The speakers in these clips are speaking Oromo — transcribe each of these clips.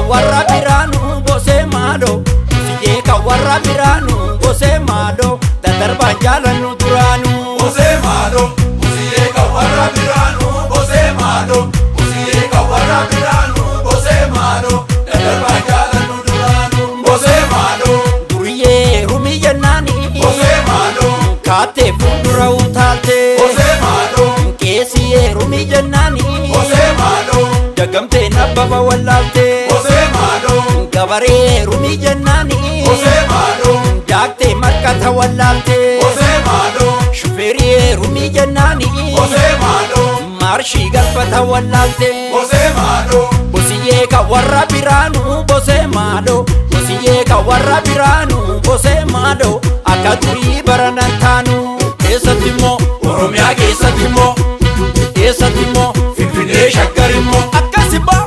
warra biranu bose mado Musiye ka warra biranu bose mado Tatarban jalanu duranu bose mado Musiye ka warra biranu bose mado Musiye ka warra biranu bose mado Tatarban jalanu duranu bose mado Duriye rumi jannani bose mado Kate fundura utalte bose mado Kesiye rumi jannani bose mado Jagamte nababa wallalte bose mado Gabare rumi jannani bose mado Jakte makkata wallalte bose mado Shuferi rumi jannani bose mado Marshi galfata wallalte bose mado Musiye ka warra biranu bose mado Musiye ka warra biranu bose mado Akka durii baranantanu Eessattimmo Oromiyaa keessattimmo eessattimmo Finfinnee Shaggarimmo Akkasimmo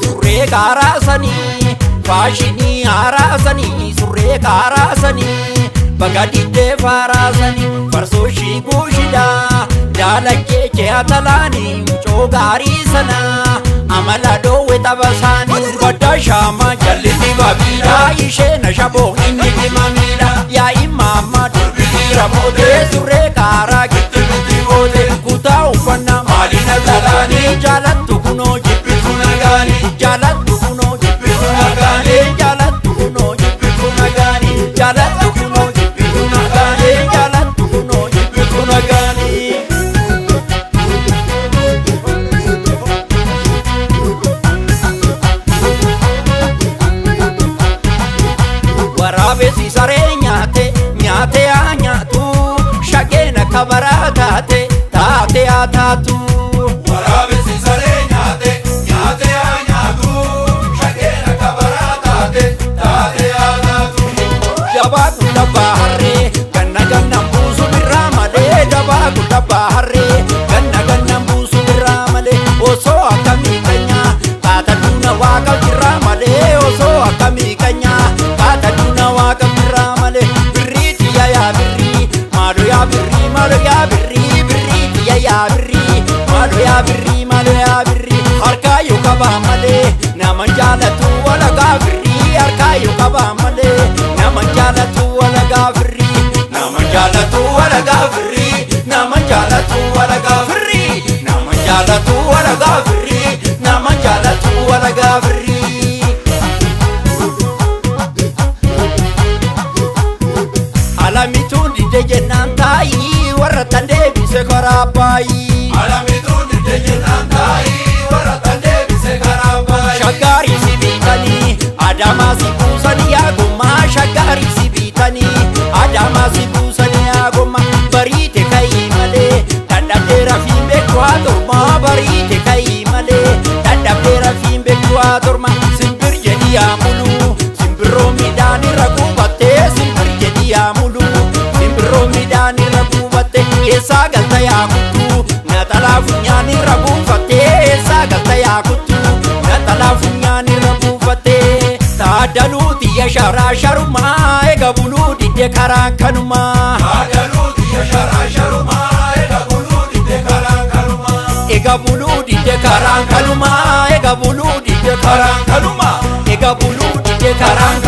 Surree kaaraasanii faashinii haaraasanii surree kaaraasanii baga diddee faaraasanii farsoo shiikuu shidaa jaalachee che'atalaanii mucoo gaarii sanaa amala dhoowwe taphasaanii badda shaamaa jallisii babiidhaa ishee na shaboo inni dhimamiidha yaa'i maammaa durbiira mootee surree kaaraa gitti nuti goote kutaa uffannaa Maalina talaanii jaalattu kunoo Jibbitu nagaanii jaalattu kunoo Jibbitu nagaanii jaalattu kunoo Jibbitu nagaanii jaalattu kunoo Jibbitu nagaanii jaalattu kunoo Jibbitu nagaanii Waraabessi saree nyaate haa nyaatu shaggeen akka baraa taate haa taatu Waraabessi saree nyaate haa nyaatu shaggeen akka baraa taate haa taatu Dabaaku dabbaa harree ganna gannan buusu birraa malee dabaaku dabbaa harree ganna buusu birraa malee osoo akkamii kanyaa taata duuna waaqa birraa malee osoo akkamii kanyaa taata duuna waaqa birraa malee birrii tiyya yaa birrii maaloo yaa birrii maaloo yaa birrii birrii tiyya yaa birrii maaloo yaa birrii maaloo yaa birrii harkaa yoo qabaa malee nama jaalatu walagaa birrii harkaa yoo qabaa malee nama jaalatu walagaa birrii nama jaalatu walagaa birrii nama jaalatu walagaa birrii nama jaalatu walagaa birrii nama jaalatu walagaa birrii Alamituun dide jennaan taa'ii warra tan deebise karaa baay'ii Alamituun dide jennaan taa'ii warra tan deebise karaa baay'ii Shaggaarii si biitanii Adaamaa si buusanii yaagummaa shaggaarii si biitanii Adaamaa si buusanii yaagummaa bariite ka'ii malee dadhabdee rafiin beektuu tormaa bariite ka'ii malee dadhabdee rafiin beektuu tormaa simbir jedhii yaa muluu simbirroo midhaan irra guubattee simbir jedhii yaa muluu simbirroo midhaan irra guubattee eessaa galta yaa kuttuu naxalaa funyaan irra buufattee eessaa galta yaa kuttuu naxalaa funyaan irra buufattee taadaluu xiyya sharaa sharumaa eega buluu didde karaan kanumaa Taadaluu xiyya sharaa sharumaa eega buluu didde karaan kanumaa eega buluu didde karaan kanumaa eega buluu didde karaan kanumaa eega buluu didde karaan